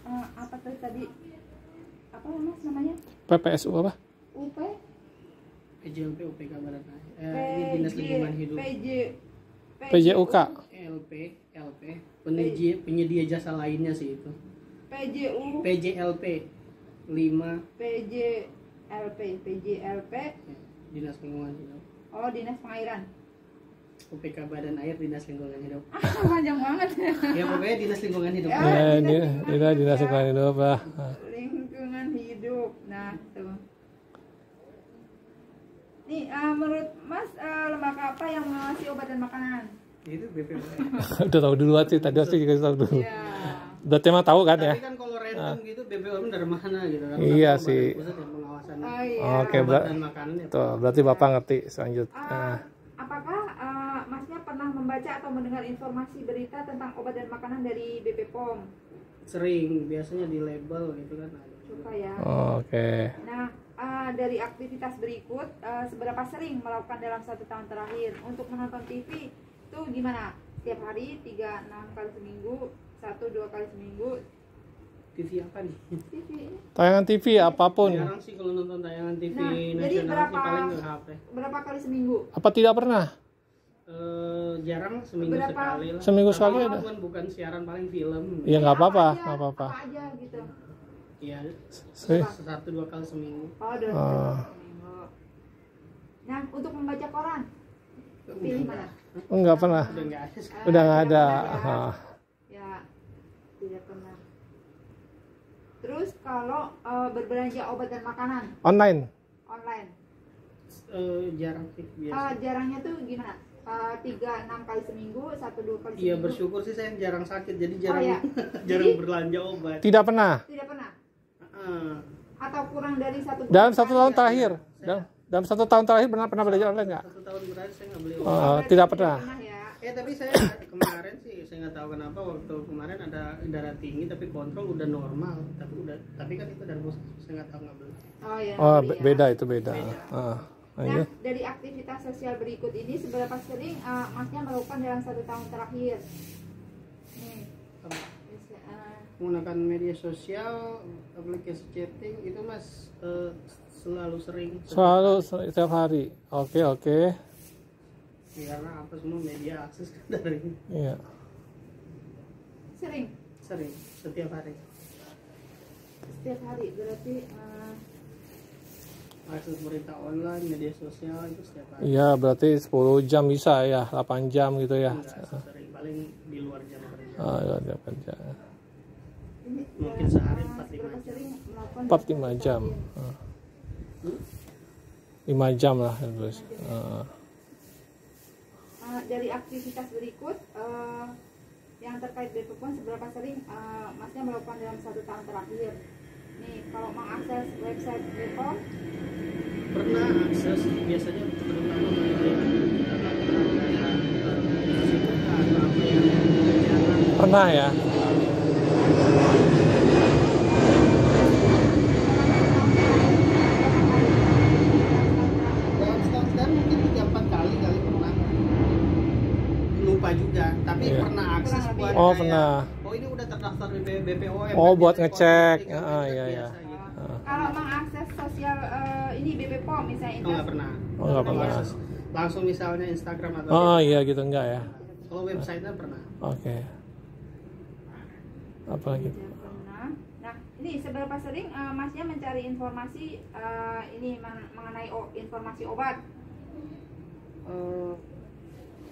apa tuh tadi? Apa mas namanya? PPSU apa? UP? PJLP UPK Barat ini Dinas Lingkungan Hidup. PJUK. LP penyedia jasa lainnya sih itu. PJLP 5 PJLP Dinas Lingkungan Hidup. Oh, Dinas Pengairan. UPK Badan Air Dinas Lingkungan Hidup. Panjang banget. Ya pokoknya Dinas Lingkungan Hidup. Dinas Lingkungan Hidup lah. Lingkungan Hidup. Nah, tuh. Nih, menurut Mas, lembaga apa yang mengawasi obat dan makanan? Itu BPOM. Udah tahu duluan sih, tadi harus dikasih tahu dulu. Iya. Udah tema tahu kan ya? Tapi kan kalau random gitu BPOM dari mana gitu kan? Iya Badan sih. Pusat yang pengawasan Iya. Oke, obat dan makanan ya. tuh, berarti Bapak ngerti selanjutnya. Apakah Masnya pernah membaca atau mendengar informasi berita tentang obat dan makanan dari BPOM? Sering, biasanya di label gitu kan. Suka ya. Oke. Nah, dari aktivitas berikut, seberapa sering melakukan dalam 1 tahun terakhir? Untuk menonton TV itu gimana? Setiap hari, 3-6 kali seminggu, 1-2 kali seminggu? TV apa nih? TV. Tayangan TV apapun. Jarang sih kalau nonton tayangan TV Nah, jadi nasional sih paling ke HP. berapa kali seminggu? Apa tidak pernah? Jarang, seminggu Berapa? sekali lah. Seminggu Tapi sekali itu ada. bukan siaran, paling film. Ya nggak apa-apa, aja, nggak apa-apa. Apa aja gitu. Iya, Sih. 1-2 kali seminggu. Oh, 2 kali seminggu. Nah, untuk membaca koran, pilih mana? Nggak pernah. Udah nggak ada. Udah nggak Tidak ada. pernah ya? Ya, tidak pernah. Terus kalau berbelanja obat dan makanan Online. online, Jarang sih biasa. jarangnya tuh gimana? 3-6 kali seminggu, 1-2 kali seminggu? Iya, bersyukur sih saya jarang sakit, jadi jarang iya. jarang Jadi- belanja obat. Tidak pernah. Tidak pernah? Ah, Atau kurang dari 1 bulan? Dalam 1 tahun sekali? terakhir. Dalam 1 tahun terakhir pernah belajar online nggak? 1 tahun terakhir saya nggak beli obat. Oh, Berarti tidak pernah. ya. Tapi saya kemarin sih saya nggak tahu kenapa waktu kemarin ada darah tinggi tapi kontrol udah normal, tapi kan itu dari saya nggak tahu nggak beli. Oh, ya, Oh, beli ya. beda itu beda. Nah, Lanjut. dari aktivitas sosial berikut ini seberapa sering Masnya melakukan dalam 1 tahun terakhir? Nih, Menggunakan media sosial, aplikasi chatting itu Mas selalu sering. Selalu setiap hari. Oke. Ya, karena apa semua media akses dari Iya. sering? sering setiap hari. Setiap hari berarti Akses berita online, media sosial itu setiap hari. Iya, berarti 10 jam bisa ya, 8 jam gitu ya. Enggak sering, paling di luar jam kerja. Iya, 8 jam. ini Mungkin sehari 4-5 seberapa jam. sering melakukan 4-5 jam. 5 jam lah terus. Dari aktivitas berikut yang terkait BPOM seberapa sering Masnya melakukan dalam 1 tahun terakhir? Nih, kalau mengakses website BPOM Pernah akses biasanya terutama Pernah ya? dalam setahun sekarang mungkin 3-4 kali pernah. Lupa juga, tapi Iya. pernah akses buat Oh, kayak, pernah. oh ini udah terdaftar di BPOM. Oh, buat Jadi ngecek. kontak, Ah, biasa iya. gitu. kalau mengakses sosial ini BPOM misalnya Oh, nggak pernah. Oh, nggak pernah. Akses langsung misalnya Instagram atau Oh, iya gitu enggak ya? kalau website-nya pernah. Oke. Apalagi? Tidak pernah. Nah, ini seberapa sering Masnya mencari informasi ini mengenai informasi obat?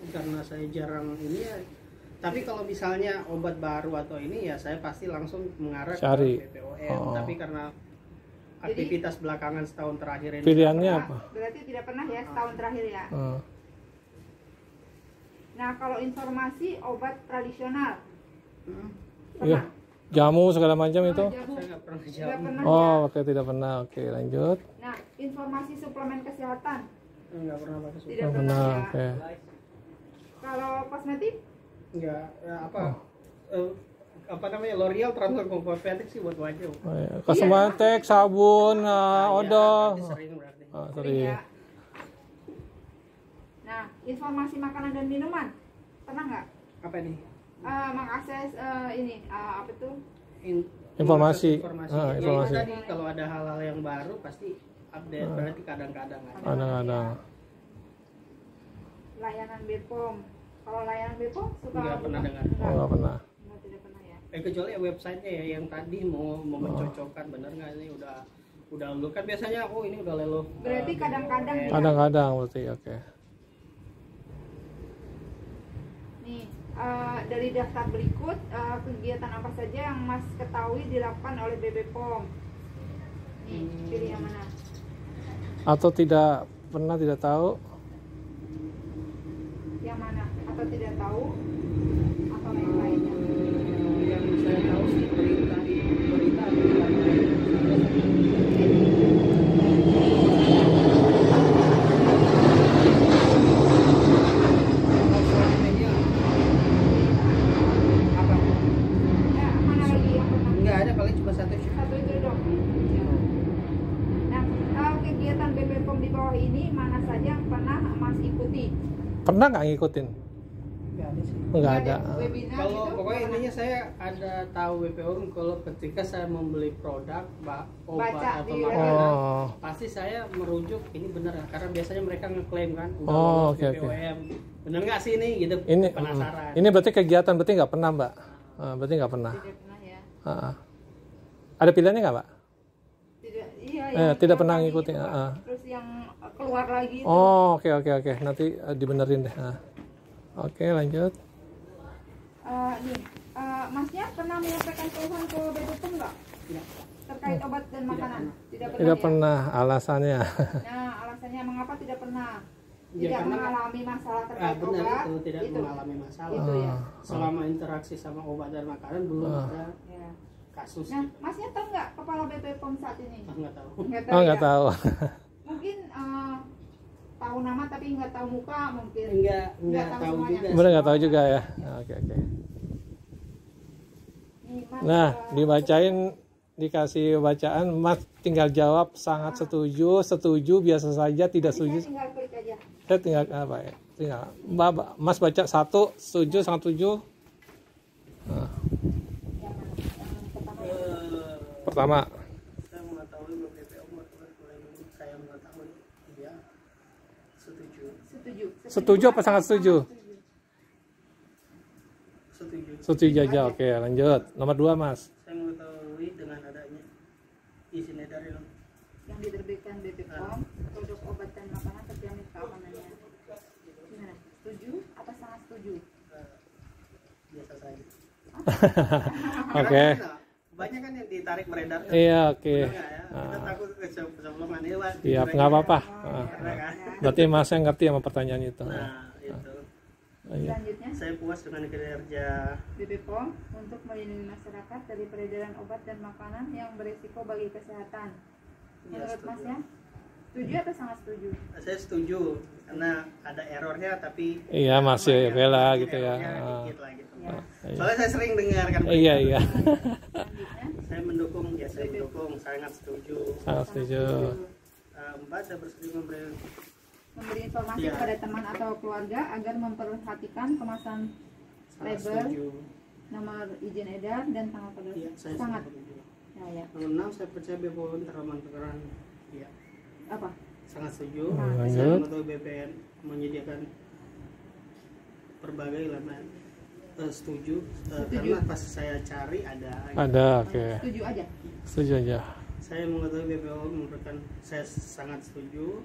Karena saya jarang ini ya. Tapi kalau misalnya obat baru atau ini ya saya pasti langsung mengarah Cari. ke BPOM. Oh. Tapi karena aktivitas belakangan setahun terakhir ini Pilihannya Nah, apa? berarti tidak pernah ya setahun terakhir ya. Nah, kalau informasi obat tradisional Hmm, Iya. pernah? Jamu segala macam itu? Jamu. saya nggak pernah Tidak jawab. pernah Oh, ya. oke tidak pernah. Oke, lanjut. Nah, informasi suplemen kesehatan Nggak pernah pakai susu. tidak Oh, pernah pernah. ya. Oke. Kalau kosmetik Nggak ya apa? Apa namanya L'Oreal transfer kosmetik sih buat wajah. Oh, iya. Kosmetik, sabun, odol. Berarti sering berarti. Oh, sering sorry. ya. Nah, informasi makanan dan minuman pernah nggak Apa nih? mengakses ini apa tuh Informasi. informasi. Ah, Ya, itu informasi. tadi kalau ada hal-hal yang baru pasti update, berarti kadang-kadang aja. Kadang-kadang. Layanan BPOM. Kalau layanan BPOM suka Nggak pernah buka? dengar. Oh, nggak pernah. Nggak, tidak pernah ya. Kecuali websitenya ya yang tadi mau mencocokkan bener nggak ini udah unggul kan biasanya ini udah lelo. Berarti kadang-kadang ya. Kadang-kadang berarti oke. Nih, dari daftar berikut kegiatan apa saja yang Mas ketahui dilakukan oleh BPOM? Nih, pilih yang mana? Atau tidak pernah, tidak tahu. Yang mana? Atau tidak tahu? Atau yang lainnya? Yang saya tahu sih berita media apa? Ya, mana lagi yang pernah? Nggak ada, paling cuma satu sih. Satu itu dong. Ya. Nah, kegiatan BPOM di bawah ini mana saja yang pernah Mas ikuti? Pernah nggak ngikutin? Nggak ada sih. Nggak ada. Webinar Kalau gitu? pokoknya Pernah? intinya saya ada tahu BPOM kalau ketika saya membeli produk obat Baca atau di makanan Oh, pasti saya merujuk ini benar karena biasanya mereka ngeklaim kan udah Oh, lolos oke, oke. BPOM. Bener nggak sih ini gitu ini penasaran. ini berarti kegiatan berarti nggak pernah, Mbak. Berarti nggak pernah. Tidak pernah ya. Ada pilihannya nggak, Mbak? Tidak, iya. Tidak pernah lagi ngikutin, itu, ah. Terus yang keluar lagi itu. Oh, oke. Nanti dibenerin deh. Oke, lanjut. Nih, Masnya pernah menyampaikan keluhan ke BPOM nggak? Tidak. Terkait obat dan makanan? Tidak pernah. Tidak ya? pernah, alasannya. Nah, alasannya mengapa tidak pernah? Ya, Tidak karena- mengalami masalah terkait benar obat. itu tidak mengalami masalah. Itu ya. Selama interaksi sama obat dan makanan belum ada Ya. kasus. Nah, Masnya tahu nggak kepala BPOM saat ini? Nggak tahu. Nggak Oh, nggak ya? tahu. Mungkin tahu nama tapi nggak tahu muka mungkin. Nggak tahu tahu semuanya. juga. Bener nggak tahu juga ya. Oke. Nih, Mas, Nah, dibacain, dikasih bacaan, Mas tinggal jawab sangat setuju, biasa saja, tidak saya setuju. tinggal klik aja. Saya tinggal apa ya? Tinggal Mas baca 1 setuju, sangat setuju. Yang mana? Yang pertama. Pertama, Saya mengetahui bahwa BPOM saya mengetahui dia setuju. Setuju. Setuju apa sangat setuju? Setuju. Setuju aja. Oke, lanjut. Nomor 2, Mas. Saya mengetahui dengan adanya izin edar Yang diterbitkan BPOM, produk obat dan makanan terjamin keamanannya. Gimana? Setuju atau sangat setuju? biasa saja. Oke. Karena banyak kan yang ditarik beredar. Iya, oke. Benar nggak ya? Kita takut kecolongan hewan. Iya, nggak apa-apa. Karena kan. Berarti Mas yang ngerti sama pertanyaan itu. Nah, itu. Iya. Selanjutnya, Saya puas dengan kinerja BPOM untuk melindungi masyarakat dari peredaran obat dan makanan yang berisiko bagi kesehatan. Ya, Menurut setuju. Masnya, setuju atau sangat setuju? Saya setuju karena ada errornya tapi Iya, masih bela mungkin gitu ya. errornya dikit lah gitu. Ya. Iya. Soalnya saya sering dengar kan. Iya. Selanjutnya, Saya mendukung, sangat setuju. Sangat setuju. Empat, saya bersedia memberi informasi Ya. kepada teman atau keluarga agar memperhatikan kemasan sangat label, setuju. nomor izin edar, dan tanggal pada Iya, saya sangat. setuju. Ya. Nomor 6, saya percaya BPOM teraman peran. Iya, Apa? sangat setuju. Lanjut. Saya mengetahui BPN menyediakan berbagai layanan. Setuju. Karena pas saya cari ada. Ada, oke. Setuju aja. Setuju aja. Saya mengetahui BPOM memberikan, saya sangat setuju.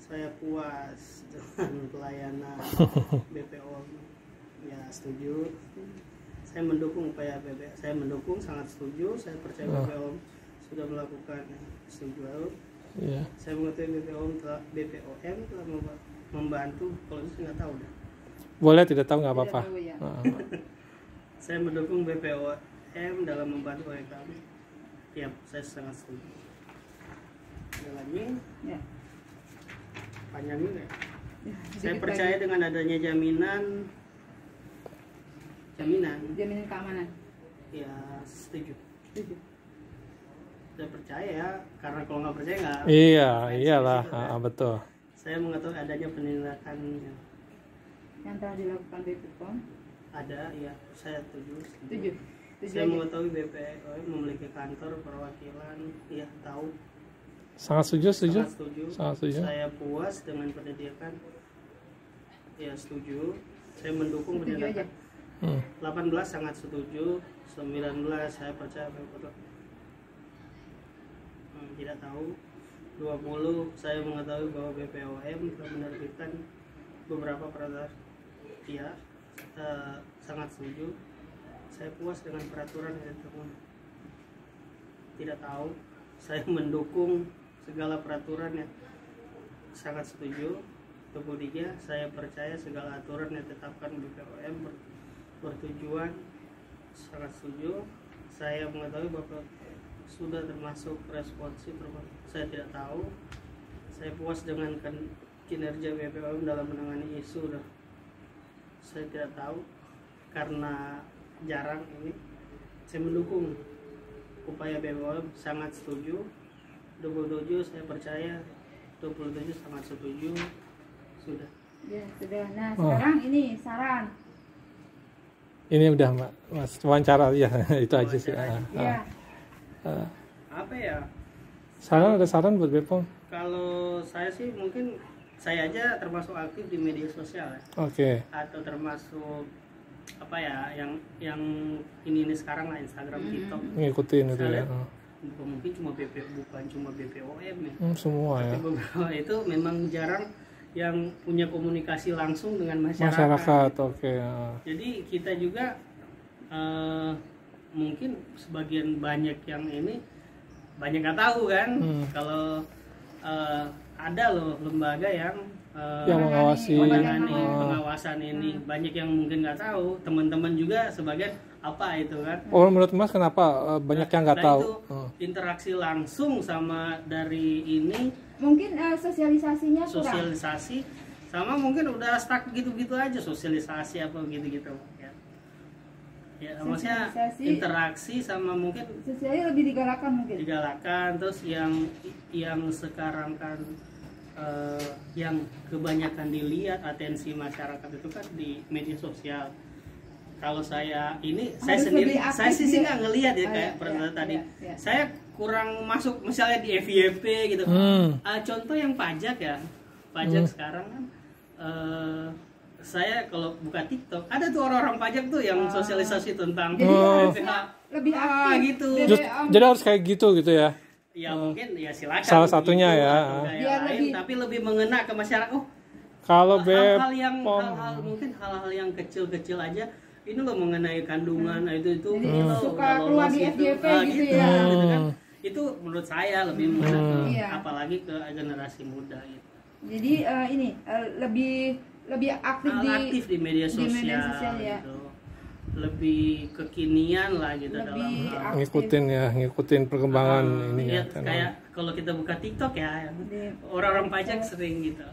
Saya puas dengan pelayanan BPOM. Ya, setuju. Saya mendukung upaya BPOM. Saya mendukung, sangat setuju. Saya percaya BPOM sudah melakukan, setuju. Iya. Saya mengetahui BPOM telah membantu. Kalau itu saya nggak tahu dah. Boleh tidak tahu nggak apa-apa. Tidak tahu ya. Saya mendukung BPOM dalam membantu oleh kami. Ya, saya sangat setuju. Ada lagi? Ya. Panjang juga. Ya. Ya, Saya sedikit percaya lagi. dengan adanya jaminan, Jaminan keamanan. ya setuju. Setuju. Saya percaya ya, karena kalau nggak percaya nggak. Iya, Saya iyalah. setuju, kan. Betul. Saya mengetahui adanya penindakan Yang telah dilakukan BPOM. ada, ya saya setuju. Setuju. Saya mengetahui BPOM memiliki kantor perwakilan, ya tahu. Sangat setuju, setuju. Sangat setuju. Sangat setuju. Saya puas dengan pendidikan. Ya setuju. Saya mendukung Setuju aja. pendidikan. 18 sangat setuju. 19 saya percaya betul. Tidak tahu. 20 saya mengetahui bahwa BPOM telah menerbitkan beberapa peraturan. Ya, sangat setuju. Saya puas dengan peraturan yang ditemukan. Tidak tahu. Saya mendukung segala peraturan yang sangat setuju. 23 saya percaya segala aturan yang ditetapkan BPOM bertujuan. Sangat setuju. Saya mengetahui bahwa sudah termasuk responsif, saya tidak tahu. Saya puas dengan kinerja BPOM dalam menangani isu. Saya tidak tahu karena jarang ini. Saya mendukung upaya BPOM, sangat setuju. 27 saya percaya, 27 sangat setuju. Sudah. Ya, sudah. Nah, sekarang ini saran. Ini udah Mas wawancara ya itu aja sih. Ya. Apa ya? Saran, ada saran buat Bepom? Kalau saya sih mungkin saya aja termasuk aktif di media sosial ya. Oke. Atau termasuk apa ya yang ini sekarang lah Instagram, TikTok. Ngikutin itu Saya ya. lihat mungkin cuma bukan cuma BPOM ya. Semua ya. Tapi beberapa itu memang jarang yang punya komunikasi langsung dengan masyarakat. Masyarakat, oke. Jadi kita juga mungkin sebagian banyak yang ini banyak nggak tahu kan kalau ada loh lembaga yang mengawasi menangani pengawasan ini. Banyak yang mungkin nggak tahu, teman-teman juga sebagian apa itu kan. Oh, menurut Mas kenapa banyak yang nggak tahu? Itu interaksi langsung sama dari ini, Mungkin sosialisasinya kurang. sosialisasi sama mungkin udah stuck gitu-gitu aja, sosialisasi apa gitu-gitu ya. Ya, maksudnya Sosialisasi. interaksi sama mungkin Sosialisasi lebih digalakan mungkin. digalakan. Terus yang sekarang kan yang kebanyakan dilihat atensi masyarakat itu kan di media sosial. Kalau saya ini saya Harus sendiri lebih aktif saya sih dia. nggak ngelihat ya Oh, kayak iya, pernah iya, tadi. iya. Saya kurang masuk misalnya di FYP gitu. Contoh yang pajak ya, pajak sekarang kan saya kalau buka TikTok ada tuh orang-orang pajak tuh yang sosialisasi tentang Jadi BPH. lebih aktif. Gitu. Jadi harus kayak gitu ya. Ya mungkin ya silakan. Salah satunya begitu, ya. atau kayak Biar lain, lebih- tapi lebih mengena ke masyarakat. Oh, Kalau hal-hal yang Bepom mungkin hal-hal yang kecil-kecil aja ini loh mengenai kandungan itu Jadi loh, suka udah keluar lolos di itu. FYP gitu gitu, ya. gitu kan. Itu menurut saya lebih mengena ke, Iya. apalagi ke generasi muda gitu. Jadi ini lebih aktif Aktif di media di sosial, media sosial ya. gitu. Lebih kekinian lah gitu Lebih dalam hal. ngikutin perkembangan ini Ya, ya. kayak kalau kita buka TikTok ya, Di- orang-orang pajak sering gitu.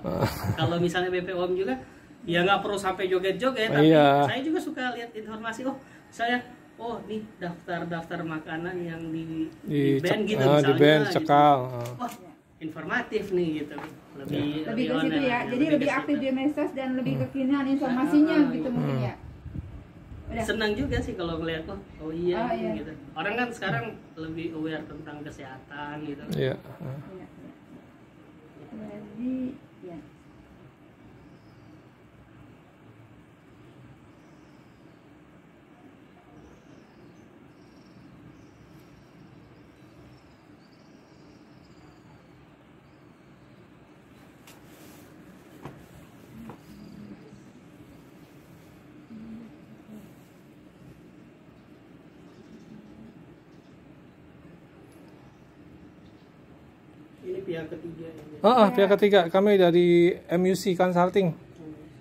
Kalau misalnya BPOM juga, ya nggak perlu sampai joget-joget, tapi Iya. saya juga suka lihat informasi. Oh nih daftar makanan yang di band gitu di misalnya. band gitu. cekal. Wah, informatif nih gitu. Lebih ke situ online ya. aja, Jadi lebih ke aktif situ. di medsos dan lebih kekinian informasinya gitu mungkin ya. Udah. Senang juga sih kalau ngeliat oh iya, Oh, iya. gitu. Orang kan sekarang lebih aware tentang kesehatan gitu. Iya. Iya, iya. Jadi ya. Ini pihak ketiga ya. Pihak ketiga kami dari MUC Consulting.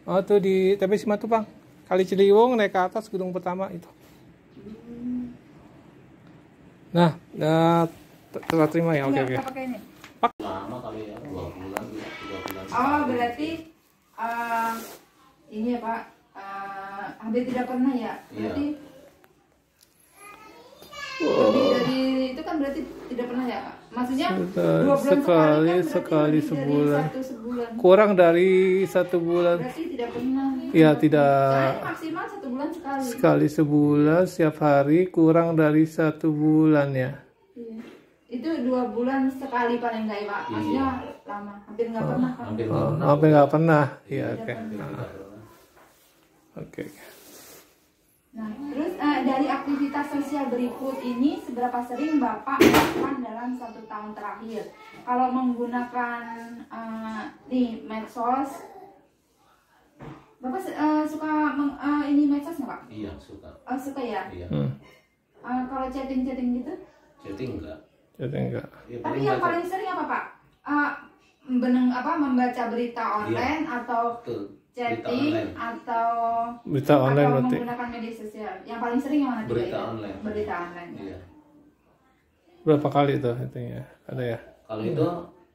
Oh, tuh di TP Simatupang. Kali Ciliwung naik ke atas gedung pertama itu. Nah, telah terima ya. Oke. Kita pakai ini. Lama kali ya, 2 bulan, 3 bulan. Oh, berarti ini ya Pak, hampir tidak pernah ya. Berarti lebih dari itu kan berarti berarti tidak pernah ya, Pak? Maksudnya Sudah 2 bulan sekali, kan sekali berarti lebih sebulan. dari 1 sebulan. Kurang dari 1 bulan. Berarti tidak pernah. Ya, tidak. Soalnya maksimal 1 bulan sekali. Sekali sebulan, setiap hari, kurang dari 1 bulan ya. Iya. Itu 2 bulan sekali paling enggak ya, Pak? Maksudnya lama, hampir nggak pernah kan? Hampir Oh, nggak pernah. sampai nggak pernah. Iya, Tidak oke. pernah. Nggak pernah. Oke. Nah, terus dari aktivitas sosial berikut ini seberapa sering Bapak melakukan dalam 1 tahun terakhir? Kalau menggunakan nih medsos, Bapak suka ini medsos nggak, Pak? Iya, suka. Suka ya. Iya. Kalau chatting-chatting gitu? Chatting enggak. Jadi enggak. Ya, Tapi yang paling sering apa, Pak? Membaca berita online atau Betul. Berita chatting online. atau Berita online atau berarti. menggunakan media sosial? Yang paling sering yang mana? juga Berita ya? online. Berita online. Iya. Berapa kali tuh itunya? Ada ya? Kalau itu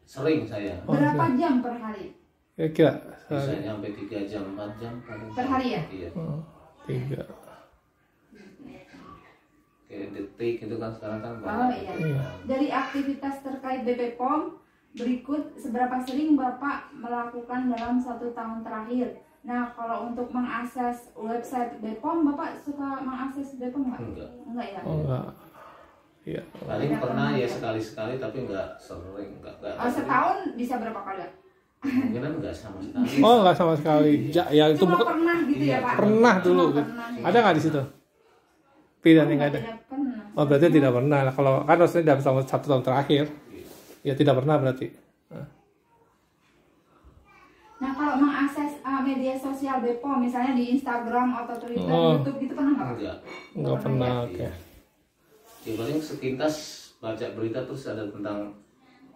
sering saya. Berapa jam per hari? Kira-kira Bisa sampai 3 jam, 4 jam paling. Per hari ya? Iya. 3. Kayak detik itu kan sekarang kan Oh banyak. iya. Dari aktivitas terkait BP POM berikut seberapa sering Bapak melakukan dalam 1 tahun terakhir? Nah, kalau untuk mengakses website BPOM, Bapak suka mengakses BPOM nggak? Enggak. Enggak ya? Oh enggak. Iya. Paling Tidak pernah pernah. ya sekali-sekali tapi enggak sering, enggak. Setahun bisa berapa kali? Kemungkinan enggak sama sekali. Oh enggak sama sekali. Ya itu Cuma bukan pernah gitu ya, Pak? pernah dulu. Cuma pernah, ya. Ada nggak di situ? Pilihannya nggak ada. Tidak pernah. Oh berarti tidak pernah. Kalau kan harusnya dalam 1 tahun terakhir. Ya tidak pernah berarti. Nah, kalau mengakses media sosial BPOM, misalnya di Instagram atau Twitter, Oh. YouTube gitu pernah nggak, Pak? Enggak. Enggak pernah. Oke. Iya. Ya paling sekilas baca berita terus ada tentang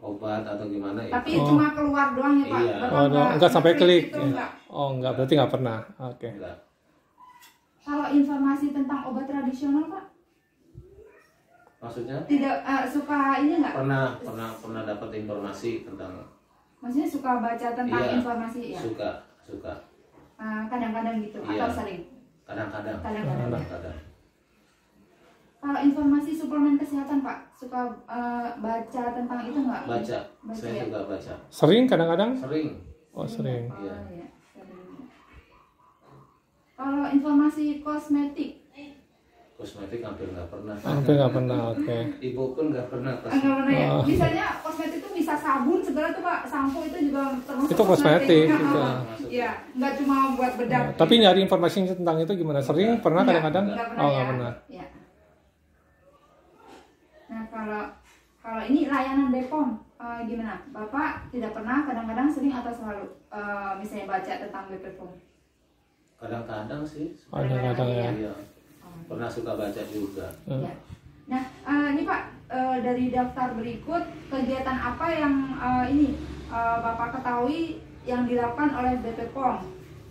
obat atau gimana ya. Tapi cuma keluar doang ya, Pak? Iya. Bapak Oh enggak sampai klik. gitu, Ya. enggak? Oh enggak berarti nggak pernah. Oke. Enggak. Kalau informasi tentang obat tradisional, Pak? Maksudnya Tidak suka ini nggak? pernah dapat informasi tentang Maksudnya suka baca tentang Iya. informasi ya? suka Kadang-kadang gitu Iya. atau sering? kadang-kadang. Kadang-kadang. Kalau informasi suplemen kesehatan, Pak, suka baca tentang itu nggak? Baca. Baca Saya ya? juga baca. Sering kadang-kadang? Sering. Oh sering. Oh, Iya. iya. Sering. Kalau informasi kosmetik, Kosmetik hampir nggak pernah. Hampir nggak pernah. Oke. Ibu pun nggak pernah. enggak pernah ya? Oh. Misalnya kosmetik itu bisa sabun segala tuh, Pak, sampo itu juga termasuk Itu kosmetik, Iya, itu. Iya, nggak cuma buat bedak. Tapi nyari informasi tentang itu gimana? Sering? Pernah Iya, kadang-kadang? nggak pernah Oh ya. nggak pernah. Iya. Nah, kalau ini layanan BPOM gimana? Bapak tidak pernah, kadang-kadang sering atau selalu misalnya baca tentang BPOM? Kadang-kadang sih. Kadang-kadang ya. Iya. Pernah suka baca juga. Ya. Nah, ini Pak, dari daftar berikut kegiatan apa yang ini Bapak ketahui yang dilakukan oleh BPOM?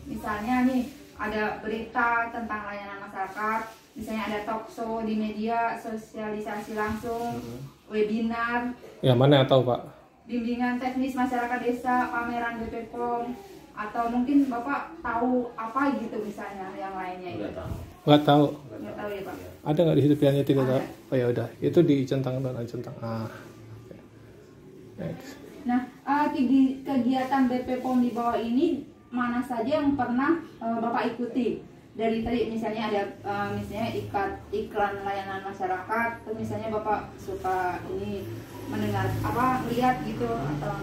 Misalnya nih ada berita tentang layanan masyarakat, misalnya ada talk show di media, sosialisasi langsung, webinar, Ya mana yang tahu Pak? bimbingan teknis masyarakat desa, pameran BPOM, atau mungkin Bapak tahu apa gitu misalnya yang lainnya itu? Nggak tahu. Nggak tahu. Nggak tahu ya, Pak? Ada nggak di situ pilihannya tidak tahu? Ada. Oh ya udah. Itu dicentang dan centang. Oke. Next. Nah, kegiatan BPOM di bawah ini mana saja yang pernah Bapak ikuti? Dari tadi misalnya ada misalnya iklan layanan masyarakat, terus misalnya Bapak suka ini mendengar melihat gitu, atau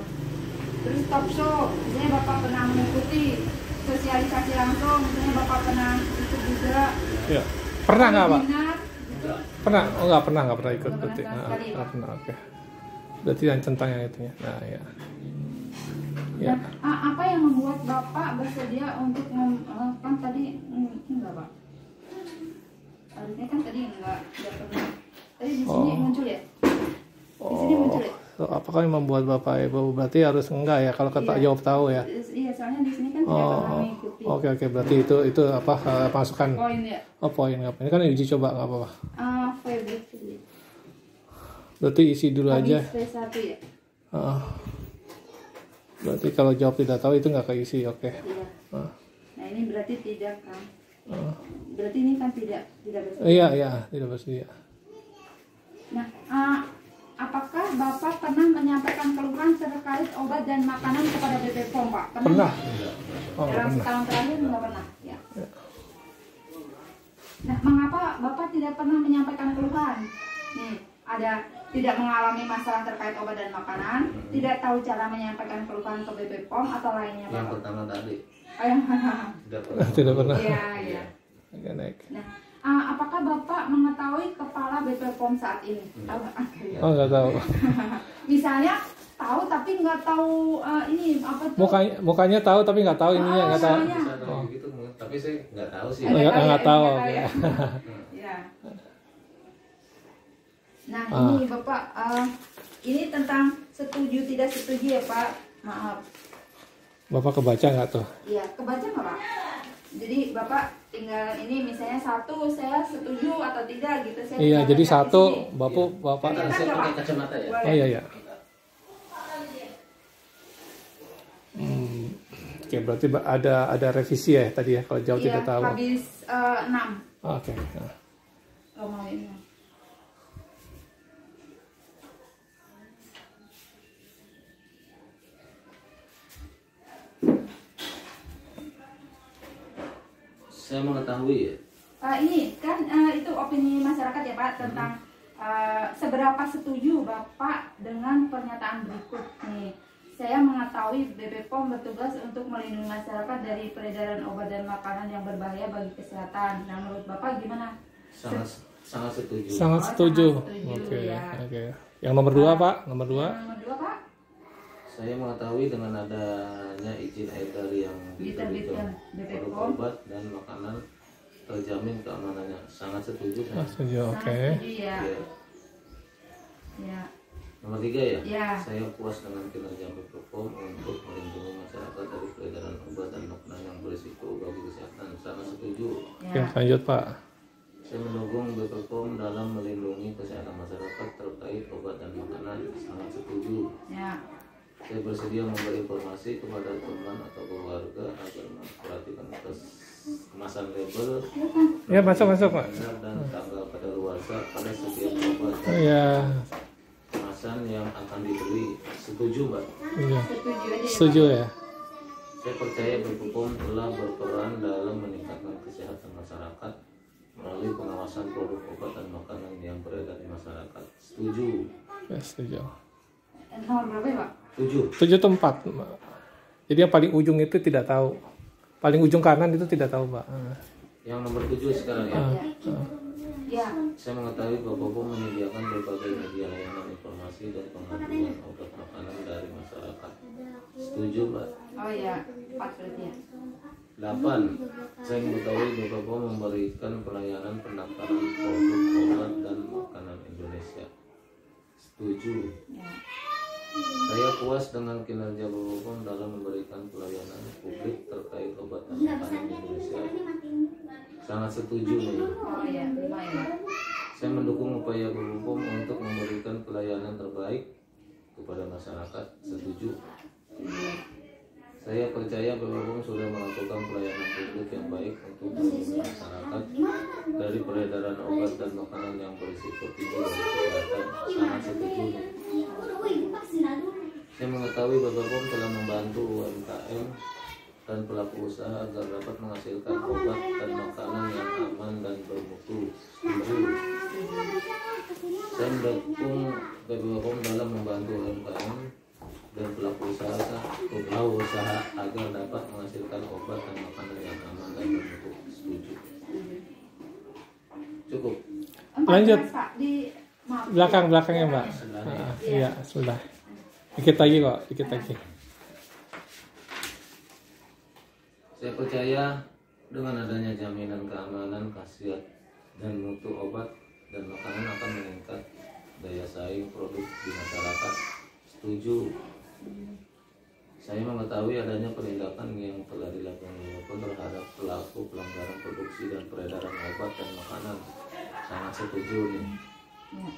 terus talk show, misalnya Bapak pernah mengikuti sosialisasi langsung, misalnya Bapak pernah ikut juga Ya. Pernah nggak Pak? webinar, Pernah? Oh nggak pernah ikut Nggak berarti. pernah sama sekali, Nggak Pak. pernah. Oke. Berarti yang centang yang itunya. Nah ya. Ya. Nah, apa yang membuat Bapak bersedia untuk kan tadi enggak, Pak? Harusnya kan tadi enggak pernah. Tadi di sini muncul ya? Di sini muncul ya? So, apakah yang membuat Bapak Ibu berarti harus enggak ya kalau kata Iya. jawab tahu ya? Iya, soalnya di sini kan tidak pernah Oh, mengikuti. oke berarti itu apa masukan? Poin ya. Oh poin nggak apa? Ini kan uji coba nggak apa-apa. Favorite ya. Berarti isi dulu aja. P1 ya? Berarti kalau jawab tidak tahu itu nggak keisi, oke. Iya. Ah. Nah, ini berarti tidak kan? Berarti ini kan tidak bersedia. Iya tidak bersedia. Nah, apakah Bapak pernah menyampaikan keluhan terkait obat dan makanan kepada BP POM, Pak? Pernah. Enggak. Oh, Dalam pernah. setahun terakhir nggak pernah. Ya. Nah, mengapa Bapak tidak pernah menyampaikan keluhan? Nih, ada tidak mengalami masalah terkait obat dan makanan, tidak tahu cara menyampaikan keluhan ke BP POM atau lainnya, Yang Bapak? pertama tadi Oh, yang tidak pernah. Tidak pernah. Iya, iya. Agak naik. Nah, apakah Bapak mengetahui kepala BP POM saat ini? Tahu nggak? Oh, nggak tahu. Misalnya tahu tapi nggak tahu ini apa tuh? Mukanya tahu tapi nggak tahu ininya, nggak tahu. namanya. Bisa dong gitu, tapi saya nggak tahu sih. Oh, nggak tahu, ya, oke. ya. Ya. Nah, Ah. ini Bapak, ini tentang setuju tidak setuju ya Pak. Maaf. Bapak kebaca nggak tuh? Iya, kebaca nggak Pak? Jadi Bapak tinggal ini misalnya satu saya setuju atau tidak gitu. Saya Iya, tinggal jadi baca di satu sini. bapak. Bentar, saya pakai kacamata ya. Boleh. Oh iya ya. Oke, berarti ada revisi ya tadi ya kalau jauh Iya, tidak tahu. habis 6. Oke. Nah. Oh, mau ini. Saya mengetahui ya. Ini kan itu opini masyarakat ya Pak tentang seberapa setuju Bapak dengan pernyataan berikut nih. Saya mengetahui BP POM bertugas untuk melindungi masyarakat dari peredaran obat dan makanan yang berbahaya bagi kesehatan. Nah, menurut Bapak gimana? Sangat setuju. Sangat Oh, setuju. sangat setuju, Oke, ya. oke. Yang nomor 2, Pak, nomor 2. Nomor 2 Pak? Saya mengetahui dengan adanya izin edar yang Diterbitkan BP produk POM. obat dan makanan terjamin keamanannya. Sangat setuju Oh, saya. setuju. Sangat Oke. setuju ya. Ya. Ya. Nomor 3 ya. Ya. Saya puas dengan kinerja BP POM untuk melindungi masyarakat dari peredaran obat dan makanan yang berisiko bagi kesehatan. Sangat setuju. Oke, Ya. lanjut, Pak. Saya mendukung BP POM dalam melindungi kesehatan masyarakat terkait obat dan makanan. Sangat setuju. Ya. Saya bersedia memberi informasi kepada teman atau keluarga agar memperhatikan kemasan label, Ya, masuk, Pak. benar dan tanggal kadaluarsa pada setiap obat Oh, dan ya. kemasan yang akan dibeli. Setuju, Mbak? Iya. Setuju aja ya. Setuju ya. Saya percaya BP POM telah berperan dalam meningkatkan kesehatan masyarakat melalui pengawasan produk obat dan makanan yang beredar di masyarakat. Setuju. Ya, setuju. Nomor berapa ya Pak? 7. 7 atau 4. Jadi yang paling ujung itu tidak tahu. Paling ujung kanan itu tidak tahu, Pak. Yang nomor 7 sekarang ya. Ya. Saya mengetahui bahwa POM menyediakan berbagai media layanan informasi dan pengaduan obat makanan dari masyarakat. Setuju, Pak? Oh ya, 4 berarti ya. 8. Saya mengetahui bahwa POM memberikan pelayanan pendaftaran produk obat dan makanan Indonesia. Setuju. Ya. Saya puas dengan kinerja POM dalam memberikan pelayanan publik terkait obat dan makanan Indonesia. Sangat setuju nih. Oh ya, 5 ya. Saya mendukung upaya POM untuk memberikan pelayanan terbaik kepada masyarakat. Setuju. Saya percaya POM sudah melakukan pelayanan publik yang baik untuk melindungi masyarakat dari peredaran obat dan makanan yang berisiko tinggi bagi kesehatan. Sangat setuju. Saya mengetahui bahwa POM telah membantu UMKM dan pelaku usaha agar dapat menghasilkan obat dan makanan yang aman dan bermutu. Setuju. Saya mendukung POM dalam membantu UMKM dan pelaku usaha agar dapat menghasilkan obat dan makanan yang aman dan bermutu. Setuju. Cukup. 14, Lanjut. Pak. Di maaf. Belakangnya, Mbak. Sebelahnya. Iya, sudah. Dikit lagi kok, dikit lagi. Saya percaya dengan adanya jaminan keamanan, khasiat, dan mutu obat dan makanan akan meningkat daya saing produk di masyarakat. Setuju. Saya mengetahui adanya penindakan yang telah dilakukan POM terhadap pelaku pelanggaran produksi dan peredaran obat dan makanan. Sangat setuju nih. Ya.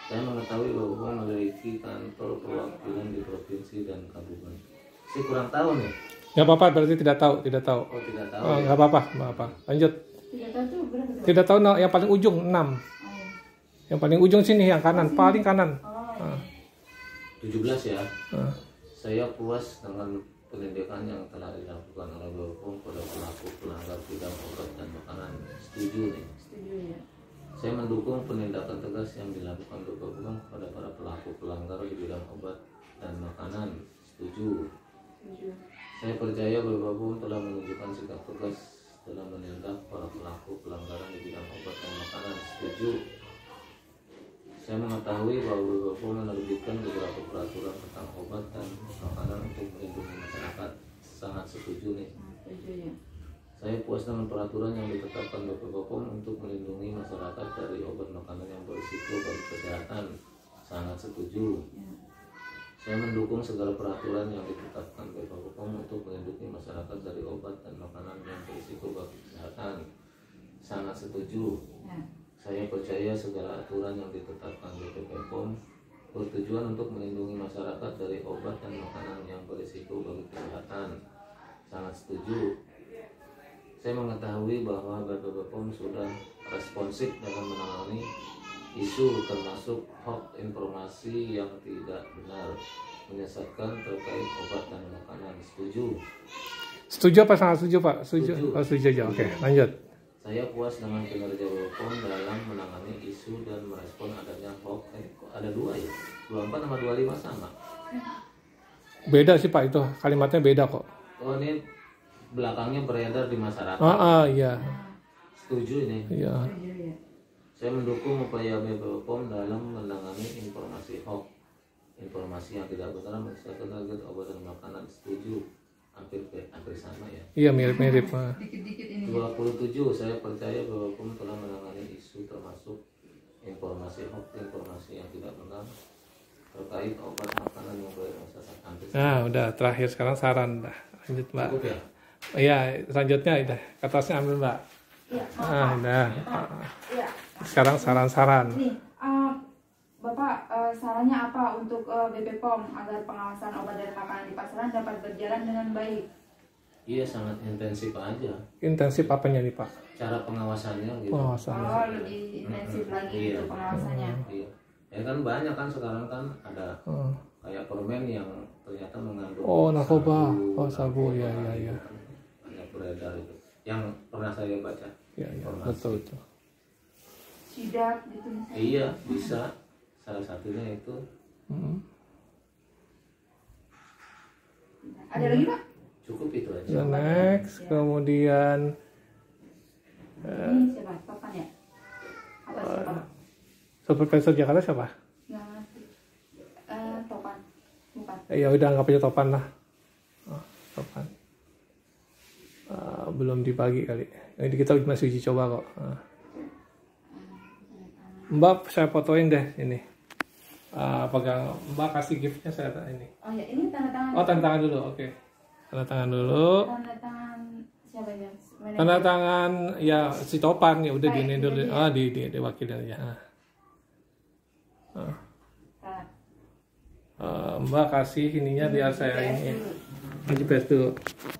Saya mengetahui bahwa POM memiliki kantor perwakilan di provinsi dan kabupaten. Saya kurang tahu nih. Nggak apa-apa, berarti tidak tahu, tidak tahu. Oh, tidak tahu. Oh, ya. nggak apa-apa, nggak apa. Lanjut. Tidak tahu tuh berapa tuh? Tidak tahu, no, yang paling ujung 6. Oh, ya. Yang paling ujung sini yang kanan, paling kanan. Oh, 17 ya. Ah. Saya puas dengan penindakan yang telah dilakukan oleh BPOM pada pelaku pelanggar bidang obat dan makanan. Setuju nih. Setuju ya. Saya mendukung penindakan tegas yang dilakukan BPOM kepada para pelaku pelanggar di bidang obat dan makanan. Setuju. Setuju. Saya percaya BPOM telah menunjukkan sikap tegas dalam menindak para pelaku pelanggaran di bidang obat dan makanan. Setuju. Saya mengetahui bahwa BPOM menerbitkan beberapa peraturan tentang obat dan makanan untuk melindungi masyarakat. Sangat setuju nih. Setuju ya. Saya puas dengan peraturan yang ditetapkan BPOM untuk melindungi masyarakat dari obat makanan yang berisiko bagi kesehatan. Sangat setuju. Ya. Saya mendukung segala peraturan yang ditetapkan BPOM untuk melindungi masyarakat dari obat dan makanan yang berisiko bagi kesehatan. Sangat setuju. Ya. Saya percaya segala aturan yang ditetapkan BPOM bertujuan untuk melindungi masyarakat dari obat dan makanan yang berisiko bagi kesehatan. Sangat setuju. Saya mengetahui bahwa BPOM sudah responsif dalam menangani isu termasuk hoax informasi yang tidak benar menyesatkan terkait obat dan makanan. Setuju. Setuju apa sangat setuju Pak? Setuju. Setuju. Oh, setuju aja. Oke, lanjut. Saya puas dengan kinerja BPOM dalam menangani isu dan merespon adanya hoax. Ada 2 ya? 24 sama 25 sama. Beda sih Pak itu. Kalimatnya beda kok. Oh ini belakangnya beredar di masyarakat. Iya. Setuju ini. Iya. Setuju ya. Saya mendukung upaya BPOM dalam menangani informasi hoax. Informasi yang tidak benar menyesatkan target obat dan makanan. Setuju. Hampir sama ya. Iya, mirip-mirip. Dikit-dikit ini. 27. Saya percaya bahwa BPOM telah menangani isu termasuk informasi hoax, informasi yang tidak benar terkait obat makanan yang berisiko. Nah, udah terakhir sekarang saran dah. Lanjut, Mbak. Cukup ya? Iya, selanjutnya udah. Kertasnya ambil, Mbak. Iya. Udah. Iya. Sekarang saran-saran. Nih, Bapak sarannya apa untuk BPOM agar pengawasan obat dan makanan di pasaran dapat berjalan dengan baik? Iya, sangat intensif aja. Intensif apanya nih, Pak? Cara pengawasannya gitu. Pengawasannya. Oh, lebih intensif lagi Iya. untuk pengawasannya. Iya. Ya kan banyak kan sekarang kan ada Hmm. kayak permen yang ternyata mengandung Oh, narkoba. sabu, Sabu. Iya, narkoba iya. gitu kan. Banyak beredar itu. Yang pernah saya baca. Iya, informasi. betul. Sidak gitu misalnya. Iya, bisa. Salah satunya itu. Hmm. Ada lagi Pak? Cukup itu aja. The next, kemudian Ini siapa? Topan ya? Apa siapa? Supervisor Jakarta siapa? Nggak ngerti. Topan. Bukan. Ya udah anggap aja Topan lah. Topan. Belum dibagi kali. Ini kita masih uji coba kok. Mbak saya fotoin deh ini. Pegang Mbak kasih giftnya saya ini. Oh ya, ini tanda tangan. Oh tanda tangan dulu, oke. Tanda tangan dulu. Tanda tangan siapa ya? Tanda tangan ya si Topan ya udah Baik, diinin dulu. dia. Diwakilin aja. Nah, Mbak kasih ininya biar saya ini. GPS dulu. GPS dulu.